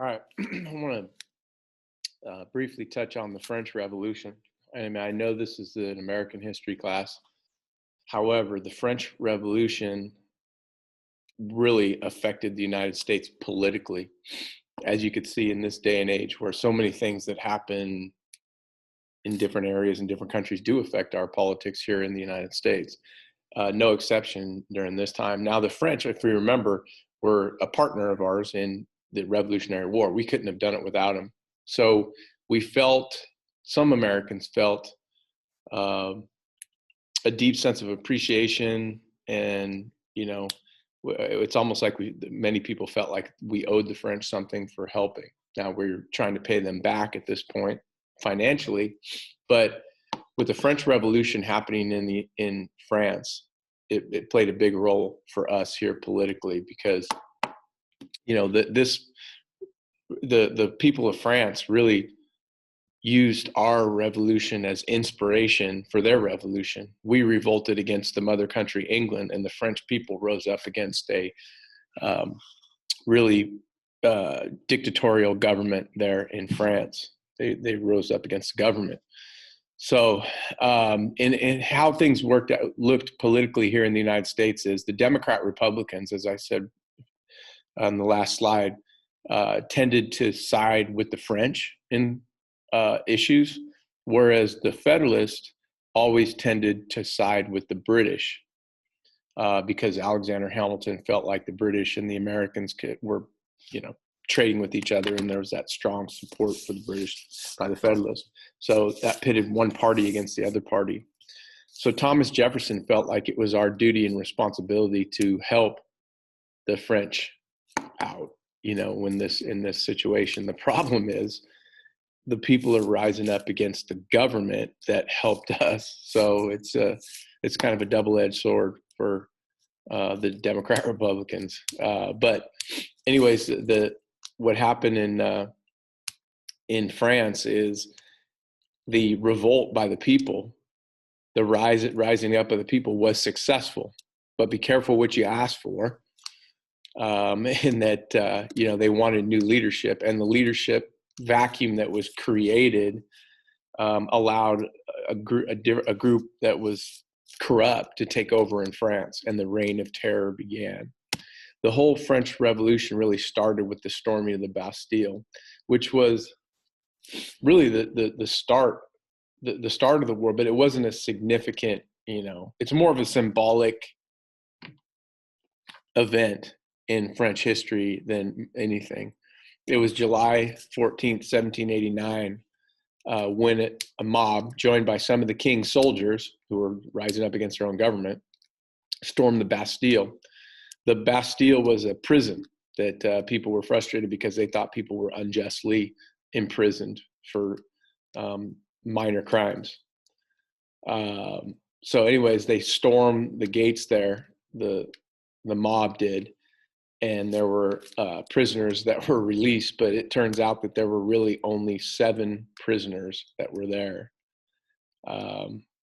All right. I want to briefly touch on the French Revolution. I mean, I know this is an American history class. However, the French Revolution really affected the United States politically, as you could see in this day and age, where so many things that happen in different areas and different countries do affect our politics here in the United States. No exception during this time. Now, the French, if we remember, were a partner of ours in the Revolutionary War. We couldn't have done it without them. So we felt, some Americans felt, uh, a deep sense of appreciation, and it's almost like many people felt like we owed the French something for helping. Now we're trying to pay them back at this point financially, but with the French Revolution happening in France, it played a big role for us here politically, because the people of France really used our revolution as inspiration for their revolution. We revolted against the mother country, England, and the French people rose up against a really dictatorial government there in France. They rose up against the government. So, and how things looked politically here in the United States is the Democrat Republicans, as I said on the last slide, tended to side with the French in issues, whereas the Federalists always tended to side with the British, because Alexander Hamilton felt like the British and the Americans were, trading with each other, and there was that strong support for the British by the Federalists. So that pitted one party against the other party. So Thomas Jefferson felt like it was our duty and responsibility to help the French out, in this situation. The problem is the people are rising up against the government that helped us. So it's kind of a double-edged sword for the Democrat Republicans. But anyways, what happened in France is the revolt by the people, the rising up of the people was successful. But be careful what you ask for, in that they wanted new leadership, and the leadership vacuum that was created allowed a group that was corrupt to take over in France, and the reign of terror began. The whole French Revolution really started with the storming of the Bastille, which was really the start of the war, but it wasn't a significant, it's more of a symbolic event in French history than anything. It was July 14th, 1789, when a mob, joined by some of the king's soldiers who were rising up against their own government, stormed the Bastille. The Bastille was a prison that people were frustrated because they thought people were unjustly imprisoned for minor crimes. So anyways, they stormed the gates there, the mob did, and there were prisoners that were released, but it turns out that there were really only 7 prisoners that were there.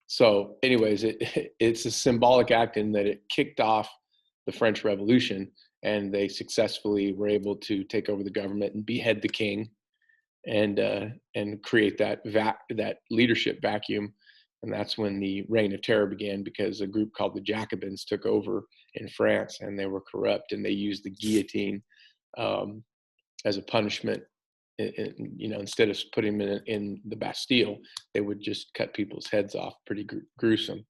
So anyways, it's a symbolic act in that it kicked off the French Revolution, and they successfully were able to take over the government and behead the king, and create that leadership vacuum. And that's when the reign of terror began, because a group called the Jacobins took over in France, and they were corrupt, and they used the guillotine as a punishment. Instead of putting them in the Bastille, they would just cut people's heads off. Pretty gruesome.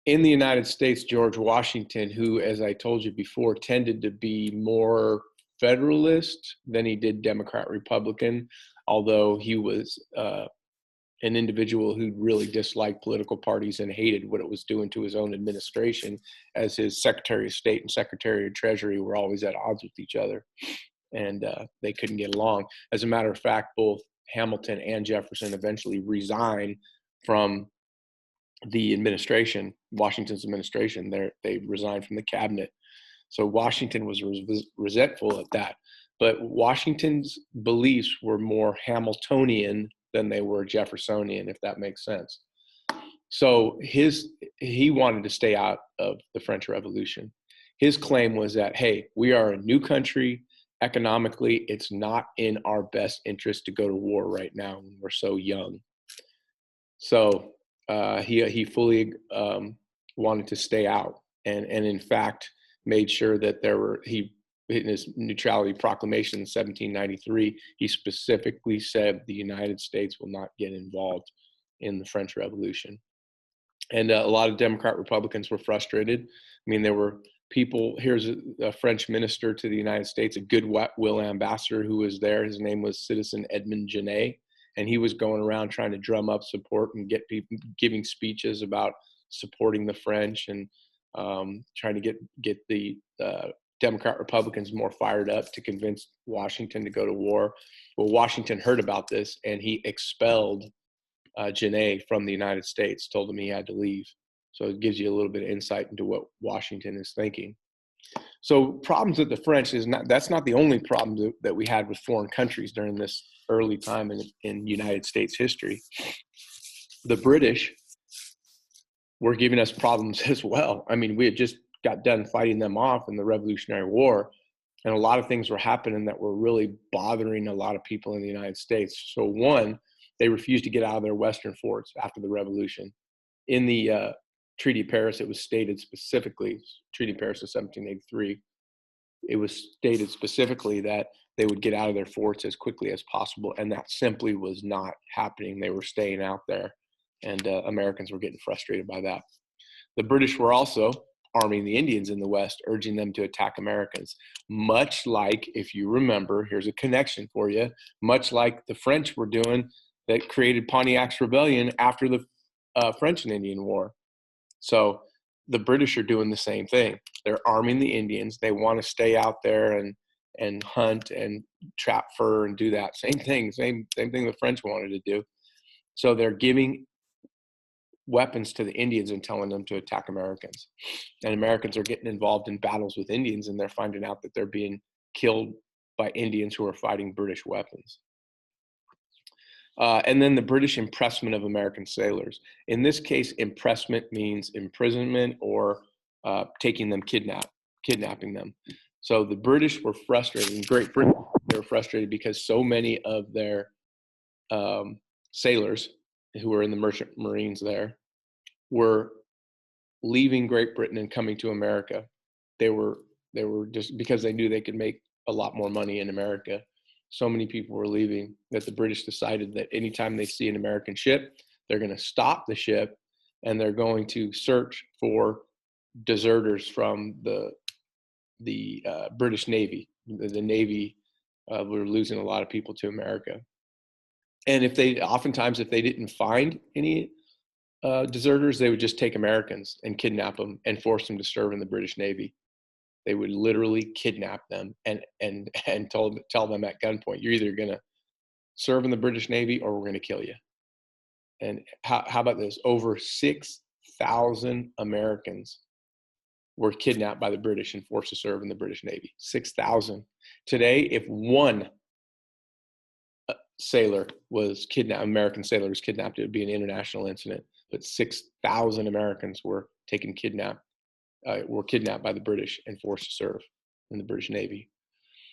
In the United States, George Washington, who, as I told you before, tended to be more Federalist than he did Democrat Republican, although he was an individual who really disliked political parties and hated what it was doing to his own administration, as his Secretary of State and Secretary of Treasury were always at odds with each other, and they couldn't get along. As a matter of fact, both Hamilton and Jefferson eventually resigned from the administration, Washington's administration. They resigned from the cabinet. So Washington was resentful at that. But Washington's beliefs were more Hamiltonian than they were Jeffersonian, if that makes sense. So he wanted to stay out of the French Revolution. His claim was that, hey, we are a new country economically, it's not in our best interest to go to war right now when we're so young. So he fully wanted to stay out, and in fact made sure that in his neutrality proclamation in 1793, he specifically said the United States will not get involved in the French Revolution. And a lot of Democrat Republicans were frustrated. I mean, there were people, here's a French minister to the United States, a goodwill ambassador who was there. His name was Citizen Edmond Genet, and he was going around trying to drum up support and get people giving speeches about supporting the French and trying to get the Democrat Republicans more fired up to convince Washington to go to war. Well, Washington heard about this, and he expelled Genet from the United States, told him he had to leave. So it gives you a little bit of insight into what Washington is thinking. So problems with the French that's not the only problem that we had with foreign countries during this early time in United States history. The British were giving us problems as well. I mean, we had just got done fighting them off in the Revolutionary War, and a lot of things were happening that were really bothering a lot of people in the United States. So one, they refused to get out of their western forts after the Revolution. In the Treaty of Paris, it was stated specifically, Treaty of Paris of 1783, it was stated specifically that they would get out of their forts as quickly as possible, and that simply was not happening. They were staying out there, and Americans were getting frustrated by that. The British were also arming the Indians in the West, urging them to attack Americans. Much like, if you remember, here's a connection for you, much like the French were doing that created Pontiac's Rebellion after the French and Indian War. So the British are doing the same thing. They're arming the Indians. They want to stay out there and hunt and trap fur and do that. Same thing the French wanted to do. So they're giving weapons to the Indians and telling them to attack Americans. And Americans are getting involved in battles with Indians, and they're finding out that they're being killed by Indians who are fighting British weapons. And then the British impressment of American sailors. In this case, impressment means imprisonment or taking them kidnapping them. So the British were frustrated. In Great Britain, they were frustrated because so many of their sailors who were in the merchant marines there were leaving Great Britain and coming to America. They were just because they knew they could make a lot more money in America. So many people were leaving that the British decided that anytime they see an American ship, they're going to stop the ship and they're going to search for deserters from the British Navy. The Navy were losing a lot of people to America. And if they didn't find any deserters, they would just take Americans and kidnap them and force them to serve in the British Navy. They would literally kidnap them and tell them at gunpoint, you're either going to serve in the British Navy or we're going to kill you. And how about this? Over 6,000 Americans were kidnapped by the British and forced to serve in the British Navy. 6,000. Today, if one sailor was kidnapped, American sailor was kidnapped, it would be an international incident. But 6,000 Americans were kidnapped by the British and forced to serve in the British Navy.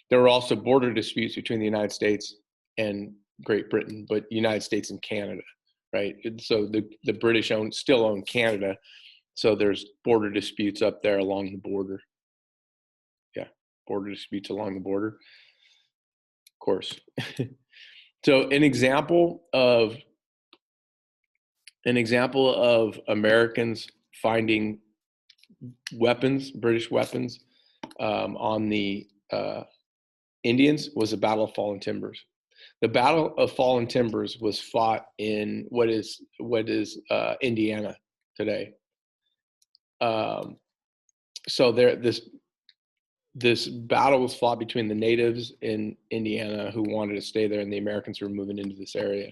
There were also border disputes between the United States and Great Britain, but United States and Canada, right? So the British still own Canada, so there's border disputes up there along the border. Yeah, border disputes along the border, of course. So an example of Americans finding weapons, British weapons, on the Indians was the Battle of Fallen Timbers. The Battle of Fallen Timbers was fought in what is Indiana today. So this battle was fought between the natives in Indiana who wanted to stay there, and the Americans who were moving into this area.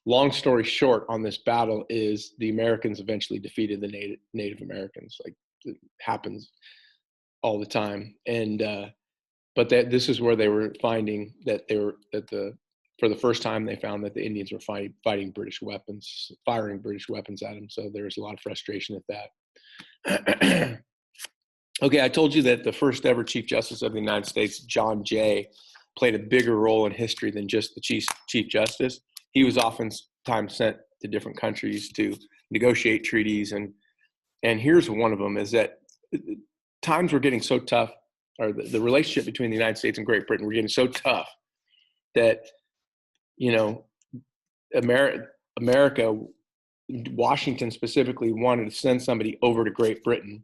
Long story short on this battle is the Americans eventually defeated the Native Americans. Like, it happens all the time. And but this is where they were finding that for the first time they found that the Indians were firing British weapons at them. So there was a lot of frustration at that. Okay, I told you that the first ever Chief Justice of the United States, John Jay, played a bigger role in history than just the Chief Justice. He was oftentimes sent to different countries to negotiate treaties, and here's one of them: is that times were getting so tough, or the relationship between the United States and Great Britain were getting so tough that, you know, America, Washington specifically, wanted to send somebody over to Great Britain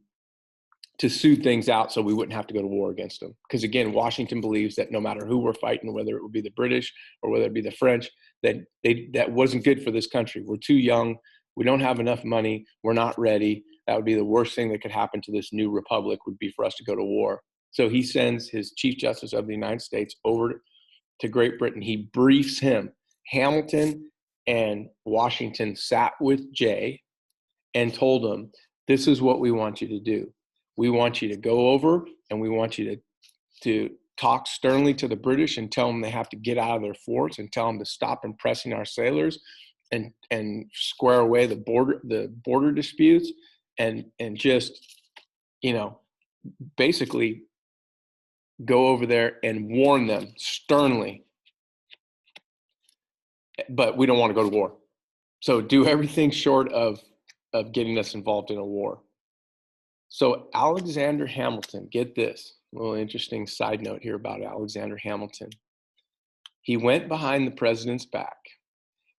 to soothe things out so we wouldn't have to go to war against them. Because again, Washington believes that no matter who we're fighting, whether it would be the British or whether it be the French, that wasn't good for this country. We're too young. We don't have enough money. We're not ready. That would be the worst thing that could happen to this new republic, would be for us to go to war. So he sends his Chief Justice of the United States over to Great Britain. He briefs him. Hamilton and Washington sat with Jay and told him, this is what we want you to do. We want you to go over and we want you to talk sternly to the British and tell them they have to get out of their forts, and tell them to stop impressing our sailors, and square away the border disputes, and just, you know, basically go over there and warn them sternly. But we don't want to go to war. So do everything short of getting us involved in a war. So Alexander Hamilton, get this, a little interesting side note here about Alexander Hamilton. He went behind the president's back.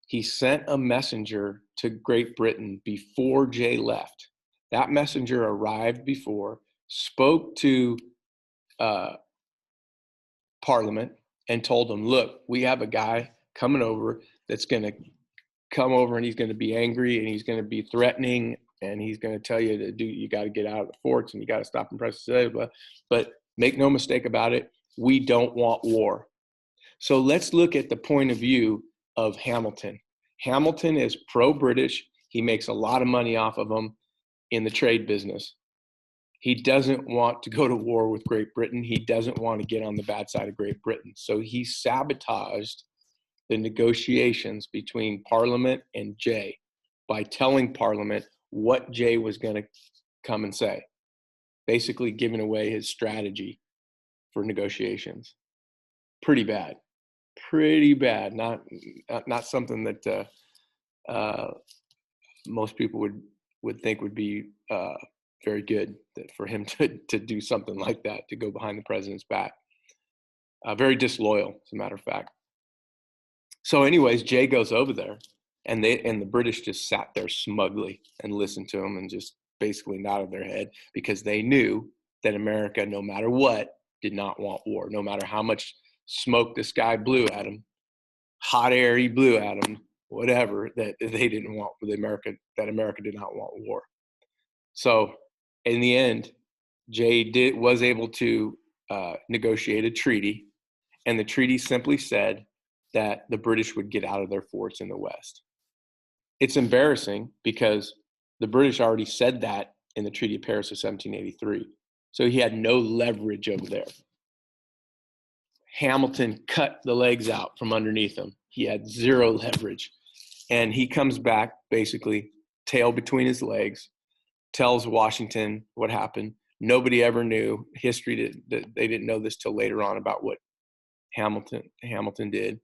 He sent a messenger to Great Britain before Jay left. That messenger arrived before, spoke to Parliament, and told them, look, we have a guy coming over that's going to come over, and he's going to be angry, and he's going to be threatening, and he's going to tell you you got to get out of the forts, and you got to stop and press the, but make no mistake about it, we don't want war. So let's look at the point of view of Hamilton. Hamilton is pro-British. He makes a lot of money off of them in the trade business. He doesn't want to go to war with Great Britain. He doesn't want to get on the bad side of Great Britain. So he sabotaged the negotiations between Parliament and Jay by telling Parliament what Jay was going to come and say, basically giving away his strategy for negotiations. Pretty bad. Not something that most people would think would be very good, that for him to do something like that, to go behind the president's back. Very disloyal, as a matter of fact. So anyways, Jay goes over there, and the British just sat there smugly and listened to him and just basically nodded their head, because they knew that America, no matter what, did not want war. No matter how much smoke this guy blew at him, hot air he blew at him, whatever, that they didn't want America did not want war. So in the end, Jay was able to negotiate a treaty, and the treaty simply said that the British would get out of their forts in the West. It's embarrassing because the British already said that in the Treaty of Paris of 1783. So he had no leverage over there. Hamilton cut the legs out from underneath him. He had zero leverage. And he comes back, basically, tail between his legs, tells Washington what happened. Nobody ever knew. History they didn't know this till later on about what Hamilton did.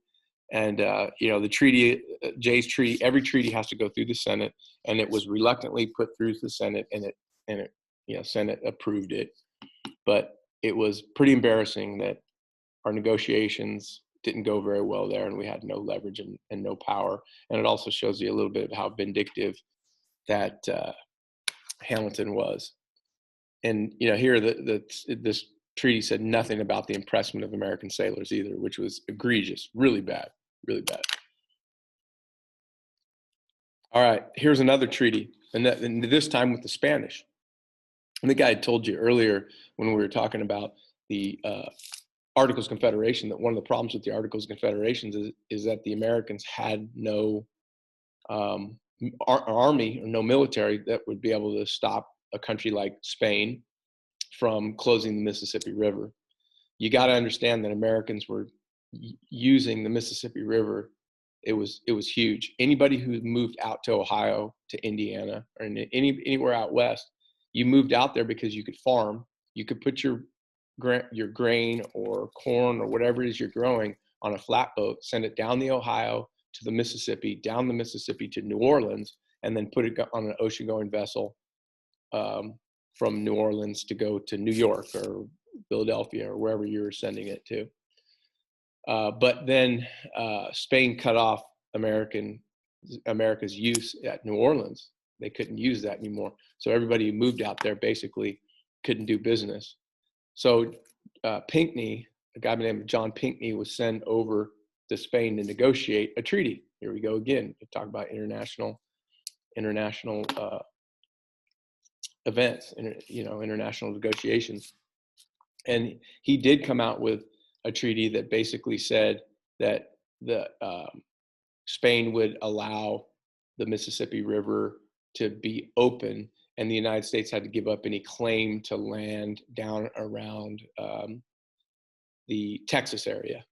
And the treaty, Jay's treaty, every treaty has to go through the Senate, and it was reluctantly put through the Senate, and Senate approved it. But it was pretty embarrassing that our negotiations didn't go very well there, and we had no leverage and no power. And it also shows you a little bit of how vindictive that Hamilton was. And here this treaty said nothing about the impressment of American sailors either, which was egregious, really bad. All right, here's another treaty, and this time with the Spanish. I think I had told you earlier when we were talking about the Articles of Confederation that one of the problems with the Articles of Confederation is that the Americans had no army or no military that would be able to stop a country like Spain from closing the Mississippi River. You got to understand that Americans were using the Mississippi River. It was huge. Anybody who moved out to Ohio, to Indiana, or anywhere out west, you moved out there because you could farm You could put your grain or corn or whatever it is you're growing on a flatboat, send it down the Ohio to the Mississippi, down the Mississippi to New Orleans, and then put it on an ocean-going vessel from New Orleans to go to New York or Philadelphia or wherever you were sending it to. But then Spain cut off America's use at New Orleans. They couldn't use that anymore. So everybody who moved out there basically couldn't do business. So Pinckney, a guy named John Pinckney, was sent over to Spain to negotiate a treaty. Here we go again. We talk about international events, international negotiations. And he did come out with a treaty that basically said that Spain would allow the Mississippi River to be open, and the United States had to give up any claim to land down around the Texas area.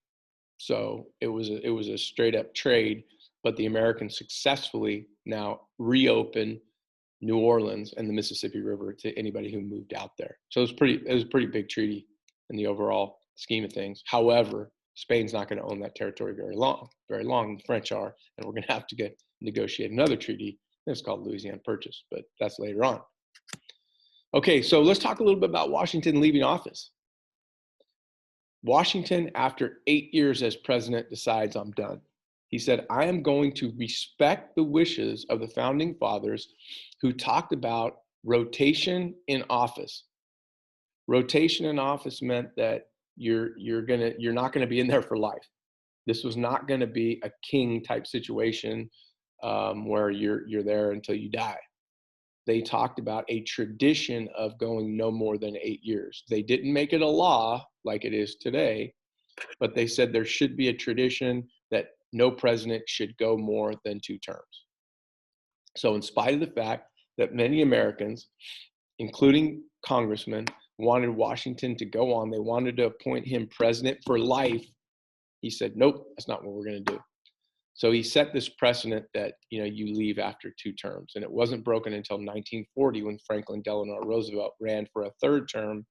So it was a straight up trade, but the Americans successfully now reopen New Orleans and the Mississippi River to anybody who moved out there. So it was a pretty big treaty in the overall scheme of things. However, Spain's not going to own that territory very long. The French are, and we're going to have to negotiate another treaty. It's called Louisiana Purchase, but that's later on. Okay, so let's talk a little bit about Washington leaving office. Washington, after 8 years as president, decides, I'm done. He said, I am going to respect the wishes of the founding fathers who talked about rotation in office. Rotation in office meant that you're not gonna be in there for life. This was not gonna be a king type situation where you're there until you die. They talked about a tradition of going no more than 8 years. They didn't make it a law like it is today, but they said there should be a tradition that no president should go more than 2 terms. So in spite of the fact that many Americans, including congressmen, wanted Washington to go on, they wanted to appoint him president for life, he said, nope, that's not what we're going to do. So he set this precedent that, you leave after 2 terms. And it wasn't broken until 1940 when Franklin Delano Roosevelt ran for a 3rd term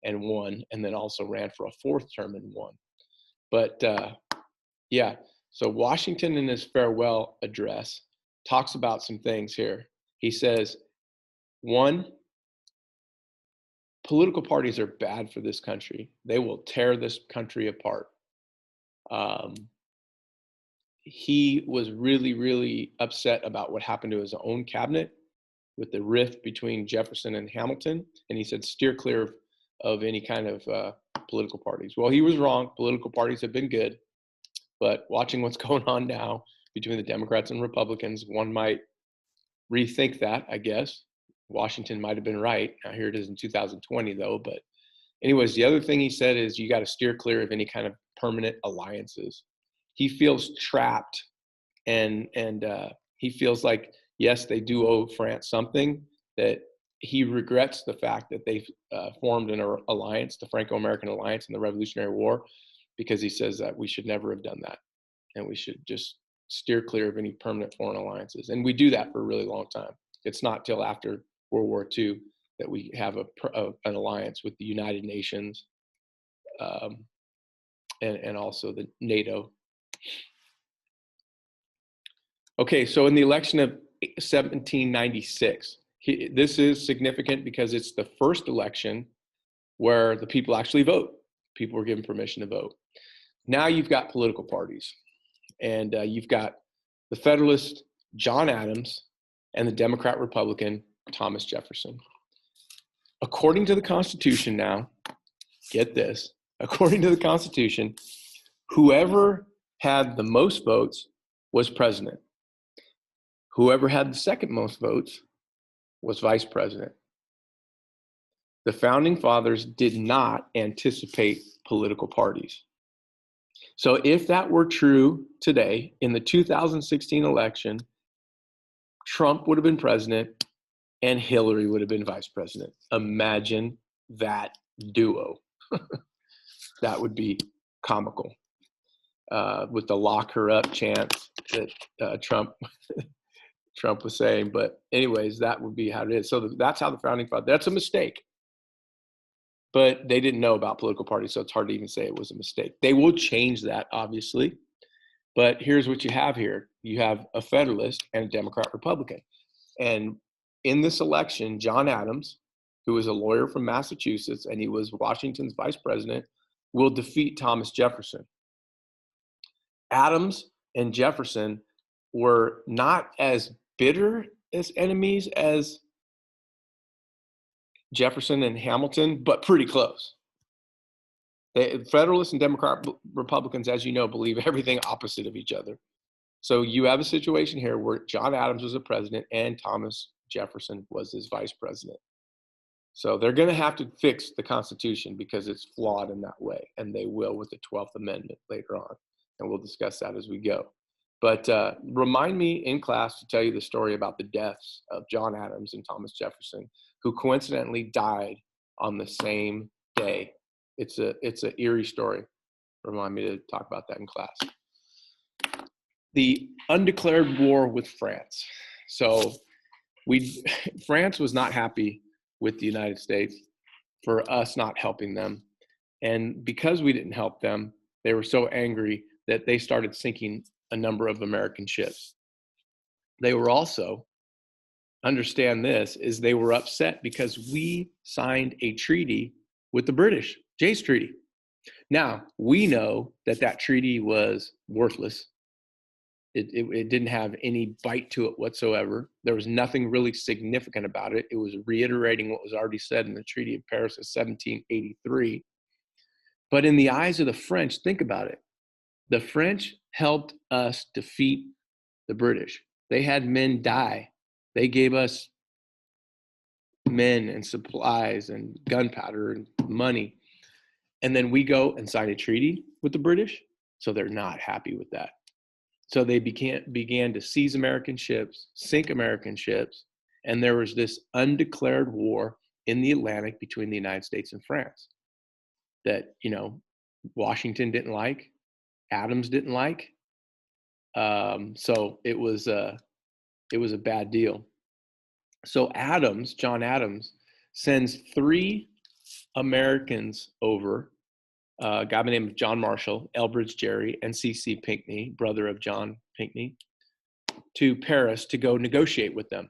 and won, and then also ran for a 4th term and won. But yeah, so Washington in his farewell address talks about some things here. He says, 1, political parties are bad for this country. They will tear this country apart. He was really, really upset about what happened to his own cabinet with the rift between Jefferson and Hamilton. And he said, steer clear of any kind of political parties. Well, he was wrong. Political parties have been good. But watching what's going on now between the Democrats and Republicans, one might rethink that, I guess. Washington might have been right. Now here it is in 2020, though. But anyways, the other thing he said is you got to steer clear of any kind of permanent alliances. He feels trapped, and he feels like, yes, they do owe France something, that he regrets the fact that they formed an alliance, the Franco-American Alliance in the Revolutionary War, because he says that we should never have done that. And we should just steer clear of any permanent foreign alliances. And we do that for a really long time. It's not till after World War II that we have an alliance with the United Nations and also the NATO. Okay, so in the election of 1796, this is significant because it's the first election where the people actually vote. People were given permission to vote. Now you've got political parties, and you've got the Federalist John Adams and the Democrat Republican Thomas Jefferson. According to the Constitution now, get this, according to the Constitution, whoever had the most votes was president. Whoever had the second most votes was vice president. The founding fathers did not anticipate political parties. So if that were true today, in the 2016 election, Trump would have been president and Hillary would have been vice president. Imagine that duo. That would be comical. With the lock her up chant that Trump was saying. But anyways, that would be how it is. So that's how the founding fathers, that's a mistake. but they didn't know about political parties, so it's hard to even say it was a mistake. They will change that, obviously, but here's what you have here. You have a Federalist and a Democrat Republican. And in this election, John Adams, who is a lawyer from Massachusetts, and he was Washington's vice president, will defeat Thomas Jefferson. Adams and Jefferson were not as bitter as enemies as Jefferson and Hamilton, but pretty close. Federalists and Democrat Republicans, as you know, believe everything opposite of each other. So you have a situation here where John Adams was the president and Thomas Jefferson was his vice president. So they're going to have to fix the Constitution because it's flawed in that way, and they will with the 12th Amendment later on, and we'll discuss that as we go. But remind me in class to tell you the story about the deaths of John Adams and Thomas Jefferson, who coincidentally died on the same day. It's an eerie story. Remind me to talk about that in class. The undeclared war with France. So France was not happy with the United States for us not helping them. And because we didn't help them, they were so angry that they started sinking a number of American ships. They were also, understand this, is they were upset because we signed a treaty with the British, Jay's Treaty. Now, we know that that treaty was worthless. It didn't have any bite to it whatsoever. There was nothing really significant about it. It was reiterating what was already said in the Treaty of Paris of 1783. But in the eyes of the French, think about it. The French helped us defeat the British. They had men die. They gave us men and supplies and gunpowder and money. And then we go and sign a treaty with the British. So they're not happy with that. So they began to seize American ships, sink American ships, and there was this undeclared war in the Atlantic between the United States and France that, Washington didn't like, Adams didn't like. So it was a bad deal. So John Adams, sends 3 Americans over, a guy by the name of John Marshall, Elbridge Gerry, and C.C. Pinckney, brother of John Pinckney, to Paris to go negotiate with them.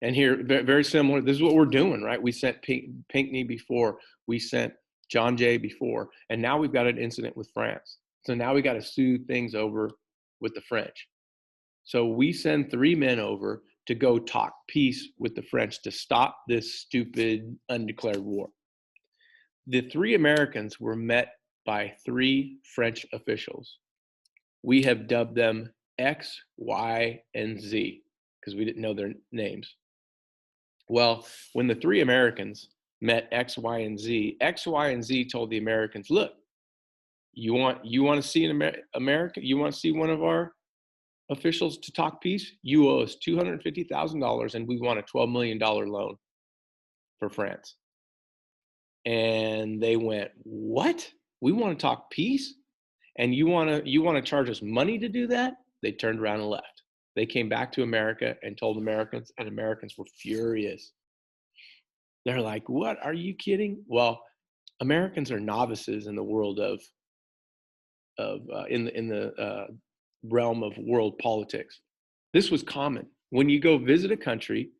And here, very similar, this is what we're doing, right? We sent Pinckney before, we sent John Jay before, and now we've got an incident with France. So now we got to smooth things over with the French. So we send 3 men over to go talk peace with the French to stop this stupid undeclared war. The 3 Americans were met by 3 French officials. We have dubbed them X, Y, and Z because we didn't know their names. Well, when the 3 Americans met X, Y, and Z, X, Y, and Z told the Americans, look, you want to see an America? You want to see one of our officials to talk peace? You owe us $250,000 and we want a $12 million loan for France. And they went, what? We want to talk peace? And you want to charge us money to do that? They turned around and left. They came back to America and told Americans, and Americans were furious. They're like, what? Are you kidding? Well, Americans are novices in the world of in the realm of world politics. This was common. When you go visit a country,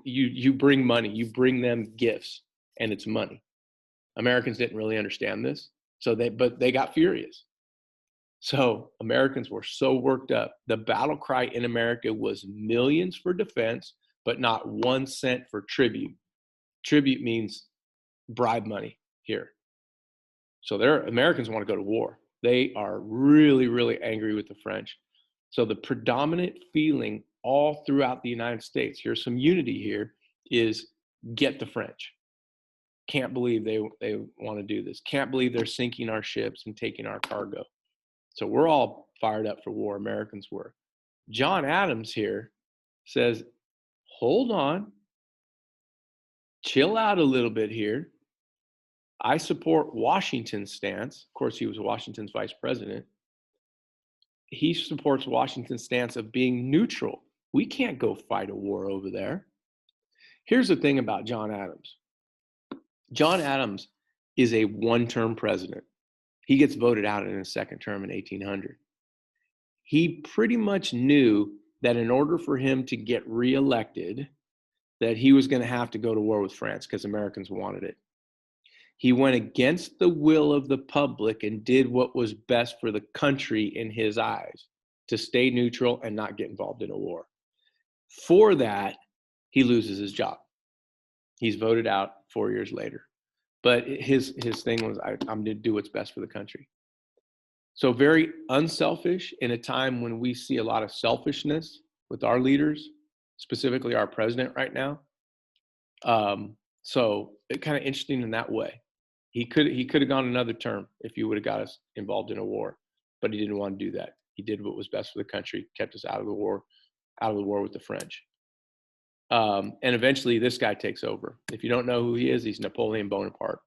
you bring money, you bring them gifts, and it's money. Americans didn't really understand this, but they got furious. So Americans were so worked up. The battle cry in America was millions for defense, but not 1 cent for tribute. Tribute means bribe money here. So Americans want to go to war. They are really, really angry with the French. So the predominant feeling all throughout the United States, here's some unity here, is get the French. Can't believe they want to do this. Can't believe they're sinking our ships and taking our cargo. So we're all fired up for war. Americans were. John Adams here says, hold on, chill out a little bit here. I support Washington's stance. Of course, he was Washington's vice president. He supports Washington's stance of being neutral. We can't go fight a war over there. Here's the thing about John Adams. John Adams is a one-term president. He gets voted out in his second term in 1800. He pretty much knew that in order for him to get reelected, that he was going to have to go to war with France because Americans wanted it. He went against the will of the public and did what was best for the country in his eyes, to stay neutral and not get involved in a war. For that, he loses his job. He's voted out 4 years later. But his thing was, I'm going to do what's best for the country. So very unselfish in a time when we see a lot of selfishness with our leaders, specifically our president right now. So it kind of interesting in that way. He could have gone another term if you would have got us involved in a war, but he didn't want to do that. He did what was best for the country, kept us out of the war with the French. And eventually this guy takes over. If you don't know who he is, he's Napoleon Bonaparte.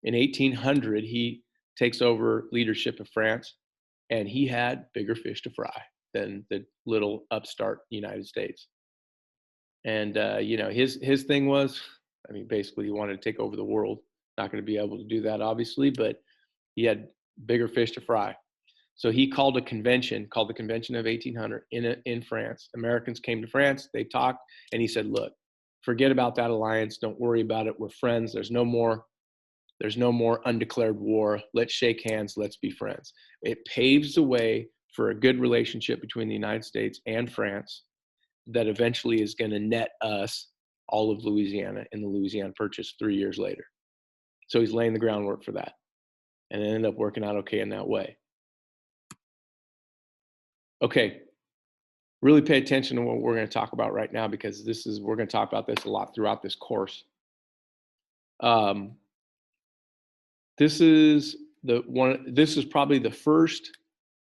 In 1800, he takes over leadership of France, and he had bigger fish to fry than the little upstart United States. And his thing was, I mean, basically he wanted to take over the world. Not going to be able to do that, obviously, but he had bigger fish to fry. So he called a convention called the Convention of 1800 in France. Americans came to France, they talked, and he said, look, forget about that alliance. Don't worry about it. We're friends. There's no more undeclared war. Let's shake hands. Let's be friends. It paves the way for a good relationship between the United States and France that eventually is going to net us all of Louisiana in the Louisiana Purchase 3 years later. So he's laying the groundwork for that, and it ended up working out okay in that way. Okay, really pay attention to what we're going to talk about right now, because we're going to talk about this a lot throughout this course. This is probably the first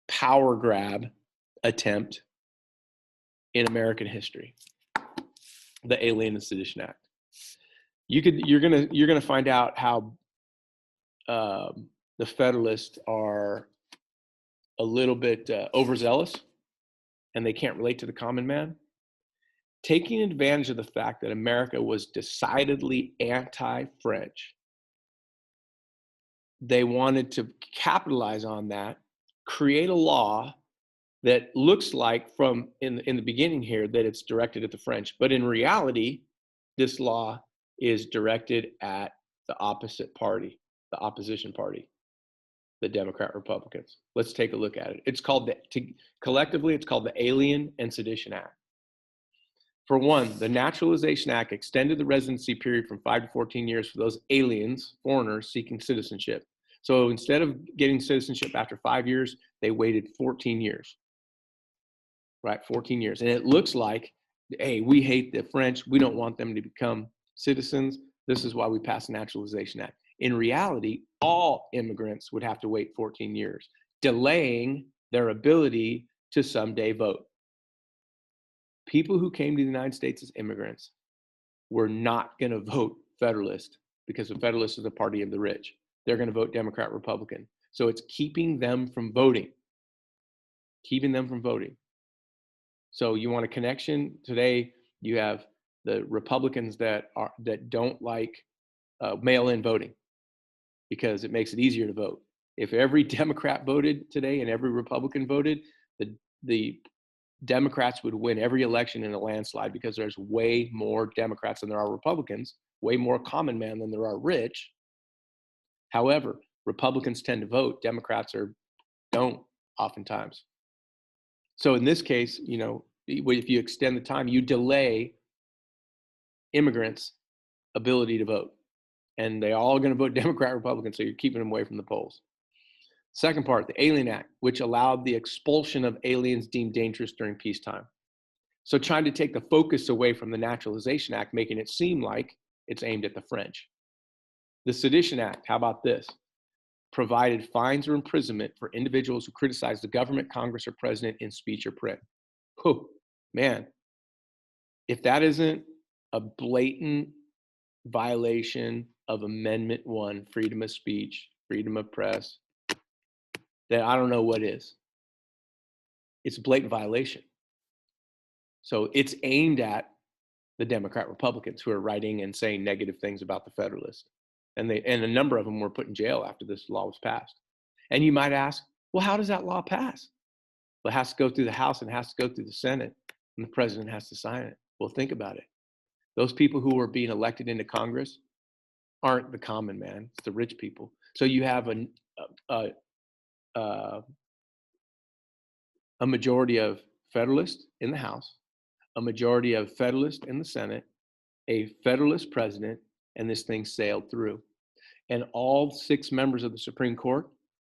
power grab attempt in American history, the Alien and Sedition Act. You're gonna find out how the Federalists are a little bit overzealous, and they can't relate to the common man, taking advantage of the fact that America was decidedly anti-French. They wanted to capitalize on that, create a law that looks like in the beginning here that it's directed at the French, but in reality, this law is directed at the opposite party, the opposition party, the Democrat Republicans. Let's take a look at it. It's called collectively, it's called the Alien and Sedition Act. For one, the Naturalization Act extended the residency period from 5 to 14 years for those aliens, foreigners seeking citizenship. So instead of getting citizenship after 5 years, they waited 14 years. Right, 14 years. And it looks like, hey, we hate the French. We don't want them to become citizens. This is why we passed the Naturalization Act. In reality, all immigrants would have to wait 14 years, delaying their ability to someday vote. People who came to the United States as immigrants were not going to vote Federalist, because the Federalist is the party of the rich. They're going to vote Democrat, Republican. So it's keeping them from voting. Keeping them from voting. So you want a connection? Today, you have the Republicans that don't like mail-in voting, because it makes it easier to vote. If every Democrat voted today and every Republican voted, the Democrats would win every election in a landslide, because there's way more Democrats than there are Republicans, way more common man than there are rich. However, Republicans tend to vote, Democrats don't oftentimes. So in this case, if you extend the time, you delay immigrants' ability to vote. And they're all going to vote Democrat, Republican, so you're keeping them away from the polls. Second part, the Alien Act, which allowed the expulsion of aliens deemed dangerous during peacetime. So trying to take the focus away from the Naturalization Act, making it seem like it's aimed at the French. The Sedition Act, how about this? Provided fines or imprisonment for individuals who criticize the government, Congress, or president in speech or print. Oh, man. If that isn't a blatant violation of Amendment 1, freedom of speech, freedom of press, then I don't know what is. It's a blatant violation. So it's aimed at the Democrat Republicans who are writing and saying negative things about the Federalists. and a number of them were put in jail after this law was passed. And you might ask, well, how does that law pass? Well, it has to go through the House and it has to go through the Senate, and the president has to sign it. Well, think about it. Those people who are being elected into Congress aren't the common man; it's the rich people. So you have a, a majority of Federalists in the House, a majority of Federalists in the Senate, a Federalist president, and this thing sailed through. And all 6 members of the Supreme Court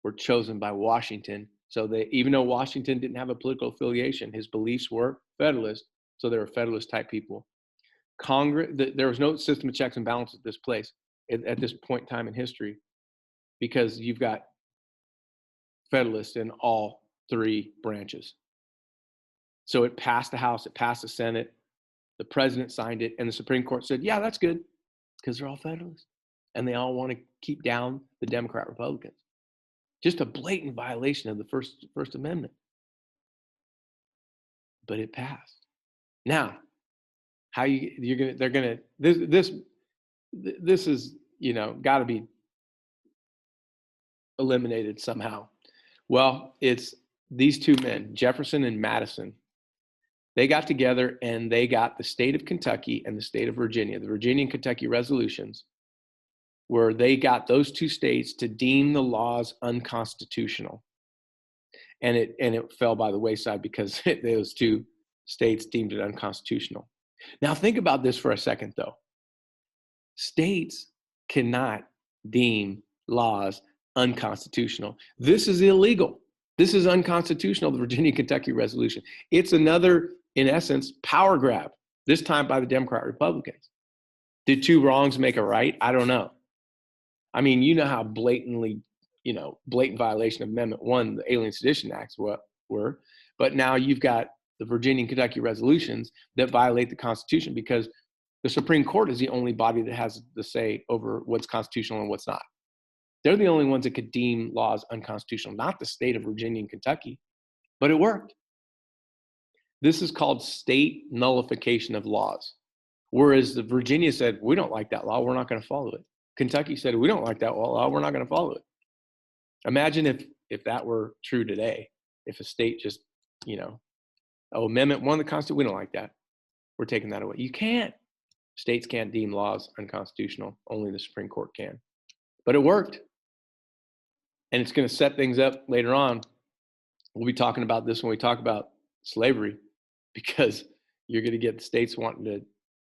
were chosen by Washington. So they, even though Washington didn't have a political affiliation, his beliefs were Federalist, so they were Federalist type people. Congress, there was no system of checks and balances at this place at this point in time in history, because you've got Federalists in all 3 branches. So it passed the House, it passed the Senate, the president signed it, and the Supreme Court said, yeah, that's good, because they're all Federalists. And they all want to keep down the Democrat Republicans. Just a blatant violation of the First Amendment. But it passed. Now, how they're gonna this is, you know, got to be eliminated somehow. Well, it's these 2 men, Jefferson and Madison. They got together and they got the state of Kentucky and the state of Virginia, the Virginia and Kentucky resolutions, where they got those 2 states to deem the laws unconstitutional. And it fell by the wayside because those 2 states deemed it unconstitutional. Now think about this for a second, though. States cannot deem laws unconstitutional. This is illegal. This is unconstitutional, the Virginia-Kentucky resolution. It's another, in essence, power grab, this time by the Democrat Republicans. Did 2 wrongs make a right? I don't know. I mean, you know how blatantly, blatant violation of Amendment 1, the Alien Sedition Acts were, but now you've got the Virginia and Kentucky resolutions that violate the Constitution, because the Supreme Court is the only body that has the say over what's constitutional and what's not. They're the only ones that could deem laws unconstitutional, not the state of Virginia and Kentucky, but it worked. This is called state nullification of laws. Whereas the Virginia said, we don't like that law, we're not going to follow it. Kentucky said, we don't like that law, we're not going to follow it. Imagine if that were true today, if a state just, Amendment 1 of the Constitution, we don't like that, we're taking that away. You can't. States can't deem laws unconstitutional, only the Supreme Court can. But it worked. And it's going to set things up later on. We'll be talking about this when we talk about slavery, because you're going to get states wanting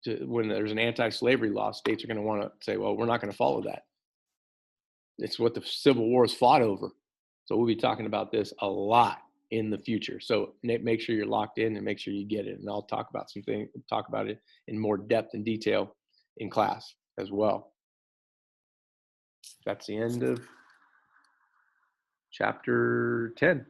to, when there's an anti-slavery law, states are going to want to say, well, we're not going to follow that. It's what the Civil War is fought over. So we'll be talking about this a lot in the future. So make sure you're locked in and make sure you get it. And I'll talk about it in more depth and detail in class as well. That's the end of chapter 10.